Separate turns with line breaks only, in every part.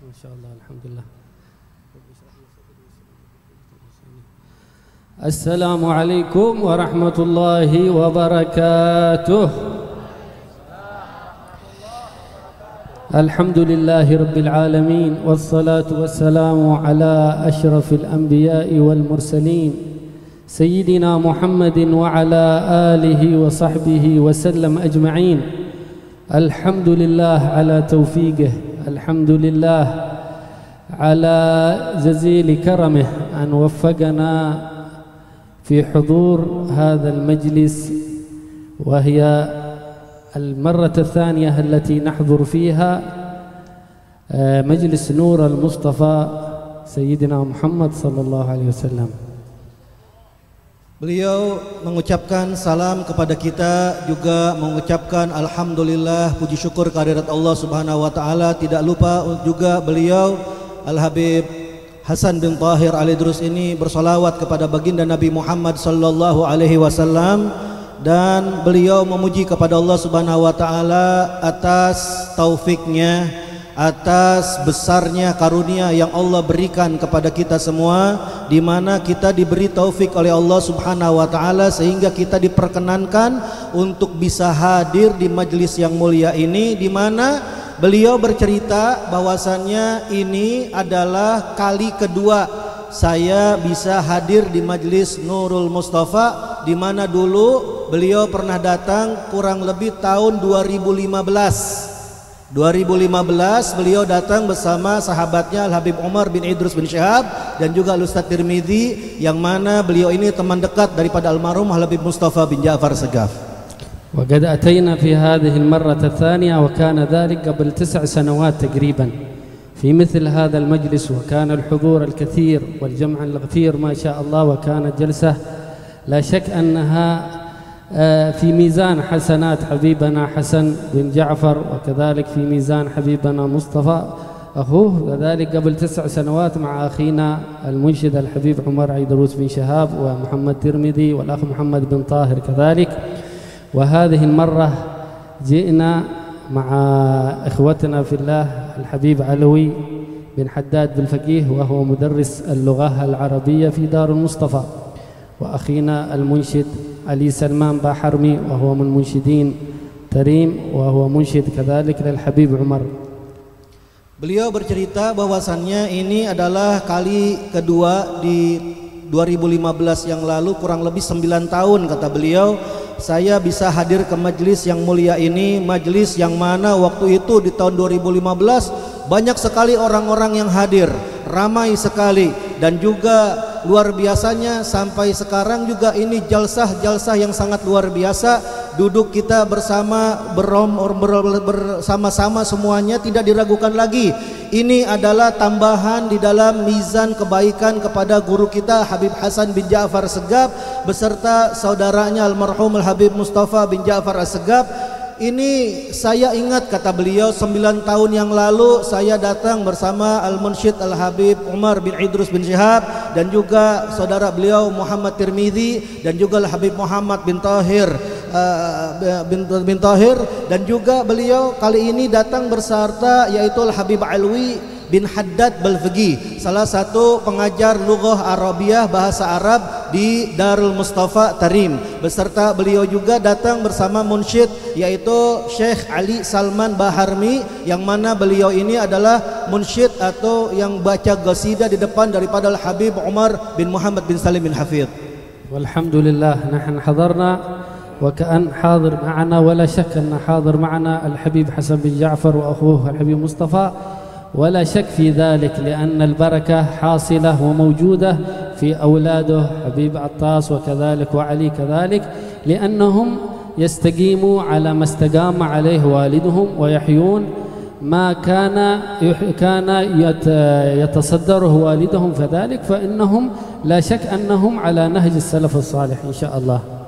ما شاء الله الحمد لله. السلام عليكم ورحمة الله وبركاته. الحمد لله رب العالمين والصلاة والسلام على أشرف الأنبياء والمرسلين سيدنا محمد وعلى آله وصحبه وسلم أجمعين. الحمد لله على توفيقه، الحمد لله على جزيل كرمه أن وفقنا في حضور هذا المجلس، وهي المرة الثانية التي نحضر فيها مجلس نور المصطفى سيدنا محمد صلى الله عليه وسلم.
Beliau mengucapkan salam kepada kita, juga mengucapkan alhamdulillah, puji syukur kehadirat Allah Subhanahu wa taala. Tidak lupa juga beliau Al-Habib Hasan bin Tahir Al-Idrus ini bersolawat kepada baginda Nabi Muhammad sallallahu alaihi wasallam, dan beliau memuji kepada Allah Subhanahu wa taala atas taufiknya, atas besarnya karunia yang Allah berikan kepada kita semua, di mana kita diberi taufik oleh Allah Subhanahu wa taala sehingga kita diperkenankan untuk bisa hadir di majelis yang mulia ini, di mana beliau bercerita bahwasannya ini adalah kali kedua saya bisa hadir di majelis Nurul Mustafa, di mana dulu beliau pernah datang kurang lebih tahun 2015 beliau datang bersama sahabatnya Al-Habib Umar bin Idrus bin Syihab dan juga Al-Ustadz Tirmidzi, yang mana beliau ini teman dekat daripada almarhum Al-Habib Mustafa bin Ja'far Segaf.
وقد أتينا في هذه المرة الثانية وكان ذلك قبل 9 سنوات تقريبا في مثل هذا المجلس، وكان الحضور الكثير والجمع الغفير ما شاء الله، وكانت جلسة لا شك أنها في ميزان حسنات حبيبنا حسن بن جعفر، وكذلك في ميزان حبيبنا مصطفى أخوه، وذلك قبل 9 سنوات مع أخينا المنشد الحبيب عمر عيدروس بن شهاب ومحمد ترمذي والأخ محمد بن طاهر كذلك. وهذه المرة جئنا مع إخوتنا في الله الحبيب علوي بن حداد بالفقيه، وهو مدرس اللغة العربية في دار المصطفى، وأخينا المنشد علي سلمان باحرمي وهو من منشدين تريم وهو منشد كذلك للحبيب عمر.
Beliau bercerita bahwasannya ini adalah kali kedua di 2015 yang lalu, kurang lebih 9 tahun kata beliau, saya bisa hadir ke majelis yang mulia ini, majelis yang mana waktu itu di tahun 2015 banyak sekali orang-orang yang hadir, ramai sekali, dan juga luar biasanya sampai sekarang juga ini jalsah yang sangat luar biasa. Duduk kita bersama, bersama-sama semuanya, tidak diragukan lagi. Ini adalah tambahan di dalam mizan kebaikan kepada guru kita Habib Hasan bin Ja'far Segaf beserta saudaranya almarhum Al-Habib Mustafa bin Ja'far Segaf. Ini saya ingat kata beliau 9 tahun yang lalu saya datang bersama Al-Munsyid Al-Habib Umar bin Idrus bin Syihab dan juga saudara beliau Muhammad Tirmidzi dan juga Al-Habib Muhammad bin Tahir dan juga beliau kali ini datang beserta yaitu Al-Habib Alwi bin Haddad Balfaqih, salah satu pengajar lughah Arabiah bahasa Arab di Darul Mustafa Tarim. Beserta beliau juga datang bersama munsyid yaitu Syekh Ali Salman Baharmi, yang mana beliau ini adalah munsyid atau yang baca qasidah di depan daripada Al-Habib Umar bin Muhammad bin Salim bin Hafidh.
Walhamdulillah, nahnu hadarna وكأن حاضر معنا ولا شك أن حاضر معنا الحبيب حسن بن جعفر وأخوه الحبيب مصطفى، ولا شك في ذلك، لأن البركة حاصلة وموجودة في أولاده حبيب عطاس وكذلك وعلي كذلك، لأنهم يستقيموا على ما استقام عليه والدهم ويحيون ما كان يتصدره والدهم، فذلك فإنهم لا شك أنهم على نهج السلف الصالح إن شاء الله.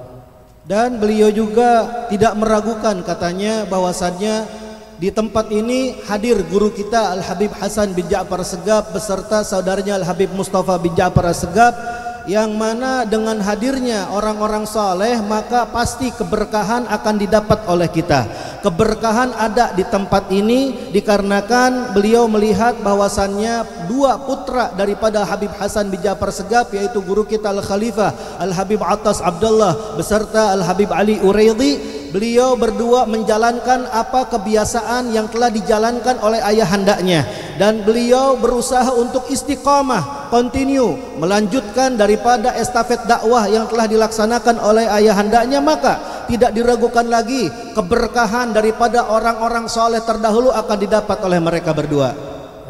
Dan beliau juga tidak meragukan katanya bahwasannya di tempat ini hadir guru kita Al-Habib Hasan bin Ja'far Segaf beserta saudaranya Al-Habib Mustafa bin Ja'far Segaf, yang mana dengan hadirnya orang-orang saleh maka pasti keberkahan akan didapat oleh kita. Keberkahan ada di tempat ini dikarenakan beliau melihat bahwasannya dua putra daripada Habib Hasan bin Ja'far Segaf, yaitu guru kita Al-Khalifah Al-Habib Attas Abdullah beserta Al-Habib Ali Uraidi. Beliau berdua menjalankan apa kebiasaan yang telah dijalankan oleh ayahandanya, dan beliau berusaha untuk istiqamah, continue, melanjutkan daripada estafet dakwah yang telah dilaksanakan oleh ayahandanya. Maka tidak diragukan lagi keberkahan daripada orang-orang soleh terdahulu akan didapat oleh mereka berdua.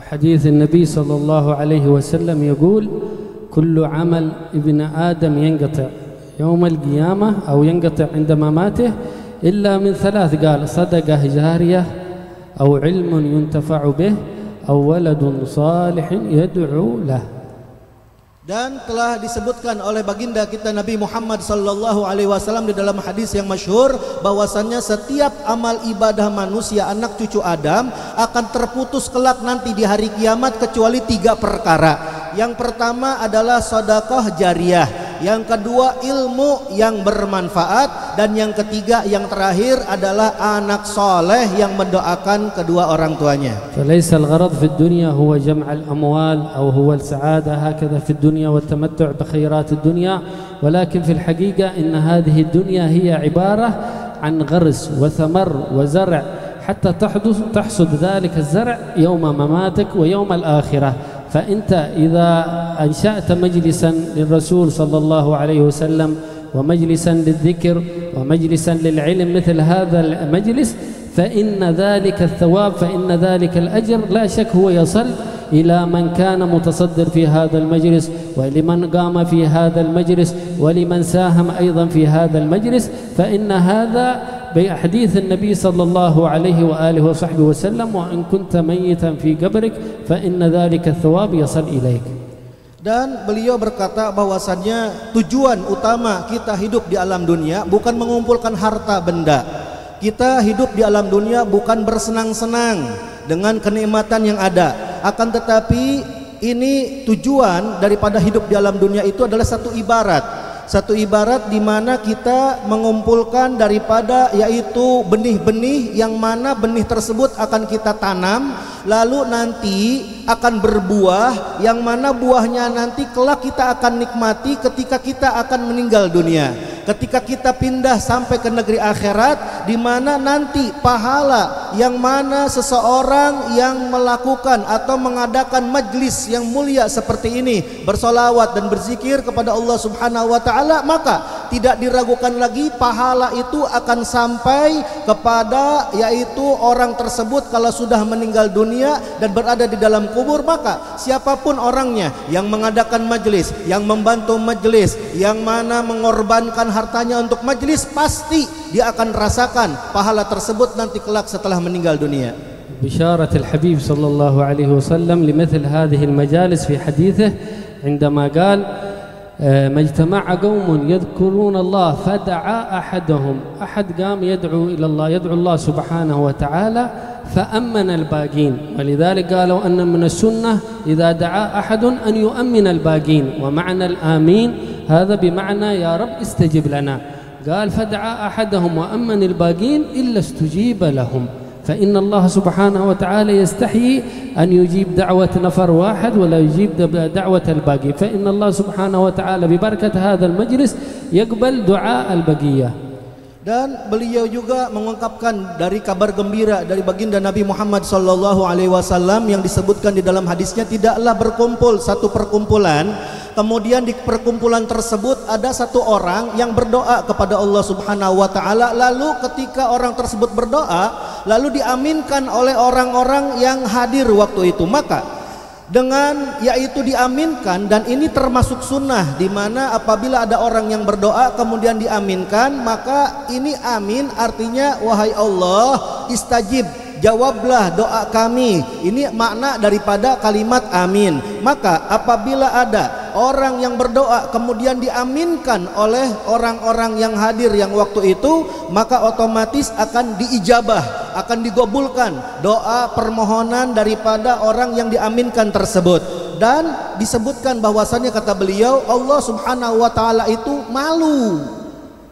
Hadis Nabi sallallahu alaihi wasallam yaqul kullu amal ibn Adam yanqati' yawm al-qiyamah aw yanqati' 'inda mamatih إلا من ثلاث قال صدقة جارية أو علم ينتفع به أو ولد صالح يدعو له.
Dan telah disebutkan oleh baginda kita Nabi Muhammad sallallahu alaihi wasallam di dalam hadis yang masyhur bahwasannya setiap amal ibadah manusia anak cucu Adam akan terputus kelak nanti di hari kiamat kecuali 3 perkara. Yang pertama adalah sedekah jariyah, yang kedua ilmu yang bermanfaat, dan yang ketiga yang terakhir adalah anak soleh yang mendoakan kedua orang tuanya.
فليس الغرض في الدنيا هو جمع الأموال أو هو السعادة هكذا في الدنيا والتمتع بخيرات الدنيا، ولكن في الحقيقة إن هذه الدنيا هي عبارة عن غرس وثمر وزرع حتى تحصد ذلك الزرع يوم مماتك ويوم الآخرة. فأنت إذا أنشأت مجلسا للرسول صلى الله عليه وسلم ومجلسا للذكر ومجلسا للعلم مثل هذا المجلس فإن ذلك الثواب فإن ذلك الأجر لا شك هو يصل إلى من كان متصدر في هذا المجلس ولمن قام في هذا المجلس ولمن ساهم أيضا في هذا المجلس. فإن هذا بحديث النبي صلى الله عليه وآله وصحبه وسلم وإن كنت ميتا في قبرك فإن ذلك الثواب يصل إليك.
Dan beliau berkata bahwasannya tujuan utama kita hidup di alam dunia bukan mengumpulkan harta benda. Kita hidup di alam dunia bukan bersenang-senang dengan kenikmatan yang ada, akan tetapi ini tujuan daripada hidup di alam dunia itu adalah satu ibarat di mana kita mengumpulkan daripada yaitu benih-benih yang mana benih tersebut akan kita tanam, lalu nanti akan berbuah yang mana buahnya nanti kelak kita akan nikmati ketika kita akan meninggal dunia, ketika kita pindah sampai ke negeri akhirat, di mana nanti pahala yang mana seseorang yang melakukan atau mengadakan majlis yang mulia seperti ini, bersolawat dan berzikir kepada Allah Subhanahu wa ta'ala, maka tidak diragukan lagi pahala itu akan sampai kepada yaitu orang tersebut kalau sudah meninggal dunia dan berada di dalam kubur. Maka siapapun orangnya yang mengadakan majlis, yang membantu majlis, yang mana mengorbankan hartanya untuk majlis, pasti dia akan rasakan pahala tersebut nanti kelak setelah meninggal dunia.
بشارة الحبيب صلى الله عليه وسلم لمثل هذه المجالس في حديثه عندما قال ما اجتمع قوم يذكرون الله فدعا أحدهم، أحد قام يدعو إلى الله، يدعو الله سبحانه وتعالى فأمن الباقين، ولذلك قالوا أن من السنة إذا دعا أحد أن يؤمن الباقين، ومعنى الآمين هذا بمعنى يا رب استجب لنا. قال فدعا أحدهم وأمن الباقين إلا استجيب لهم، فإن الله سبحانه وتعالى يستحيي أن يجيب دعوة نفر واحد ولا يجيب دعوة الباقي، فإن الله سبحانه وتعالى ببركة هذا المجلس يقبل دعاء البقية.
Dan beliau juga mengungkapkan dari kabar gembira dari baginda Nabi Muhammad sallallahu alaihi wasallam yang disebutkan di dalam hadisnya, tidaklah berkumpul satu perkumpulan, kemudian di perkumpulan tersebut ada satu orang yang berdoa kepada Allah Subhanahu wa taala, lalu ketika orang tersebut berdoa lalu diaminkan oleh orang-orang yang hadir waktu itu, maka dengan yaitu diaminkan, dan ini termasuk sunnah di mana apabila ada orang yang berdoa kemudian diaminkan, maka ini amin artinya wahai Allah istajib, jawablah doa kami. Ini makna daripada kalimat amin. Maka apabila ada orang yang berdoa kemudian diaminkan oleh orang-orang yang hadir yang waktu itu, maka otomatis akan diijabah, akan digabulkan doa permohonan daripada orang yang diaminkan tersebut. Dan disebutkan bahwasannya kata beliau, Allah Subhanahu wa taala itu malu,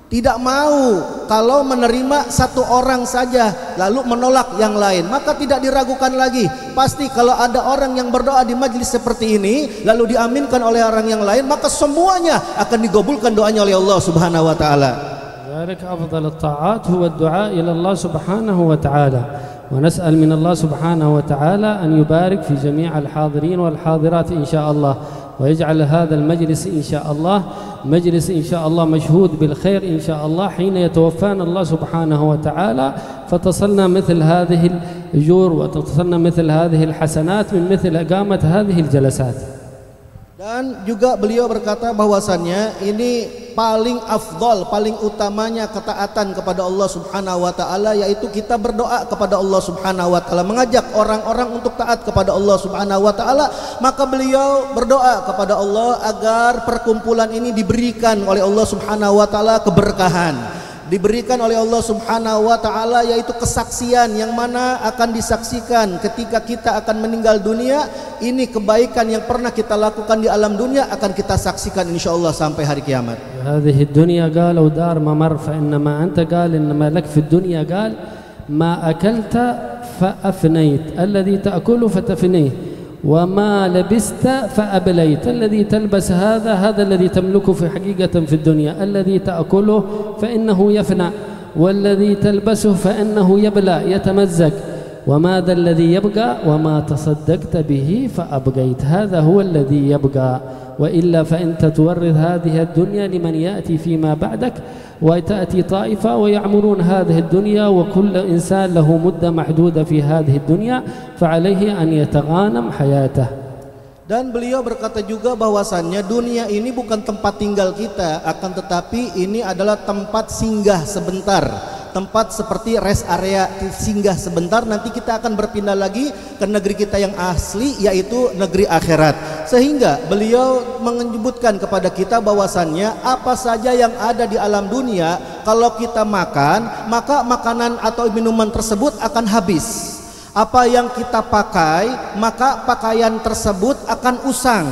tidak mau kalau menerima satu orang saja lalu menolak yang lain. Maka tidak diragukan lagi, pasti kalau ada orang yang berdoa di majlis seperti ini lalu diaminkan oleh orang yang lain, maka semuanya akan digabulkan doanya oleh Allah Subhanahu wa taala.
ذلك أفضل الطاعات هو الدعاء إلى الله سبحانه وتعالى، ونسأل من الله سبحانه وتعالى أن يبارك في جميع الحاضرين والحاضرات إن شاء الله، ويجعل هذا المجلس إن شاء الله مجلس إن شاء الله مشهود بالخير إن شاء الله حين يتوفانا الله سبحانه وتعالى، فتصلنا مثل هذه الأجور وتصلنا مثل هذه الحسنات من مثل إقامة هذه الجلسات.
Dan juga beliau berkata bahwasannya ini paling afdal, paling utamanya ketaatan kepada Allah Subhanahu wa taala, yaitu kita berdoa kepada Allah Subhanahu wa taala, mengajak orang-orang untuk taat kepada Allah Subhanahu wa taala. Maka beliau berdoa kepada Allah agar perkumpulan ini diberikan oleh Allah Subhanahu wa taala keberkahan, diberikan oleh Allah Subhanahu wa taala, yaitu kesaksian yang mana akan disaksikan ketika kita akan meninggal dunia. Ini kebaikan yang pernah kita lakukan di alam dunia akan kita saksikan insyaallah sampai hari kiamat.
هذه الدنيا قالوا دار ممر فإنما أنت قال إنما لك في الدنيا قال ما أكلت فأفنيت الذي تأكل فتفنيه وما لبست فأبليت الذي تلبس هذا الذي تملكه في حقيقة في الدنيا الذي تأكله فإنه يفنى والذي تلبسه فإنه يبلى يتمزق وماذا الذي يبقى وما تصدقت به فأبقيت هذا هو الذي يبقى وإلا فأنت تورث هذه الدنيا لمن يأتي فيما بعدك وتأتي طائفة ويعمرون هذه الدنيا وكل إنسان له مدة محدودة في هذه الدنيا فعليه أن يتغانم حياته.
Dan beliau berkata juga bahwasannya dunia ini bukan tempat tinggal kita, akan tetapi ini adalah tempat singgah sebentar, tempat seperti rest area, singgah sebentar, nanti kita akan berpindah lagi ke negeri kita yang asli, yaitu negeri akhirat. Sehingga beliau menyebutkan kepada kita bahwasannya apa saja yang ada di alam dunia, kalau kita makan, maka makanan atau minuman tersebut akan habis. Apa yang kita pakai, maka pakaian tersebut akan usang.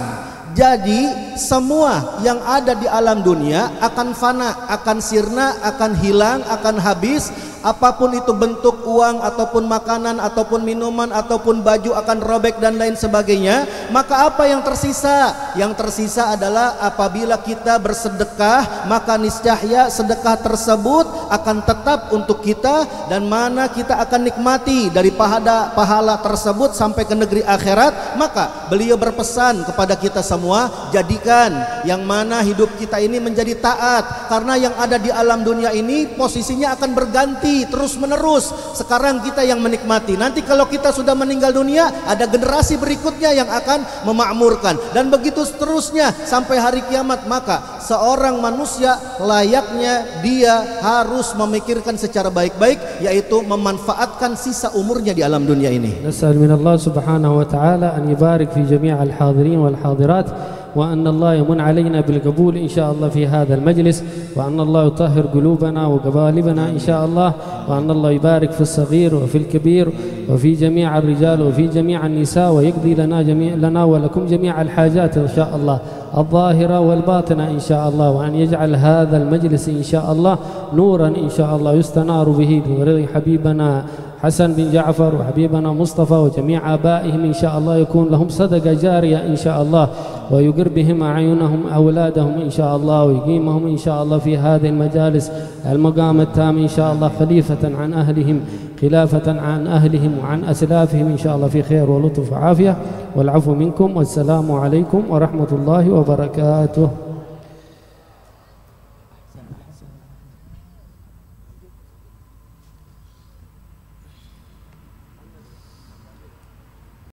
Jadi semua yang ada di alam dunia akan fana, akan sirna, akan hilang, akan habis. Apapun itu bentuk uang ataupun makanan ataupun minuman ataupun baju akan robek dan lain sebagainya. Maka apa yang tersisa? Yang tersisa adalah apabila kita bersedekah, maka niscaya sedekah tersebut akan tetap untuk kita, dan mana kita akan nikmati dari pahala tersebut sampai ke negeri akhirat. Maka beliau berpesan kepada kita semua, jadikan yang mana hidup kita ini menjadi taat, karena yang ada di alam dunia ini posisinya akan berganti terus menerus. Sekarang kita yang menikmati, nanti kalau kita sudah meninggal dunia ada generasi berikutnya yang akan memakmurkan, dan begitu seterusnya sampai hari kiamat. Maka seorang manusia layaknya dia harus memikirkan secara baik-baik, yaitu memanfaatkan sisa umurnya di alam dunia ini.
نسأل من الله سبحانه وتعالى أن يبارك في جميع الحاضرين والحاضرات، وأن الله يمن علينا بالقبول إن شاء الله في هذا المجلس، وأن الله يطهر قلوبنا وقوالبنا إن شاء الله، وأن الله يبارك في الصغير وفي الكبير وفي جميع الرجال وفي جميع النساء، ويقضي لنا ولكم جميع الحاجات إن شاء الله الظاهرة والباطنة إن شاء الله، وأن يجعل هذا المجلس إن شاء الله نورا إن شاء الله يستنار به بورد حبيبنا حسن بن جعفر وحبيبنا مصطفى وجميع آبائهم إن شاء الله، يكون لهم صدقة جارية إن شاء الله، ويقر بهم أعينهم أولادهم إن شاء الله، ويقيمهم إن شاء الله في هذه المجالس المقام التام إن شاء الله، خليفة عن أهلهم، خلافة عن أهلهم وعن أسلافهم إن شاء الله، في خير ولطف وعافية والعفو منكم، والسلام عليكم ورحمة الله وبركاته.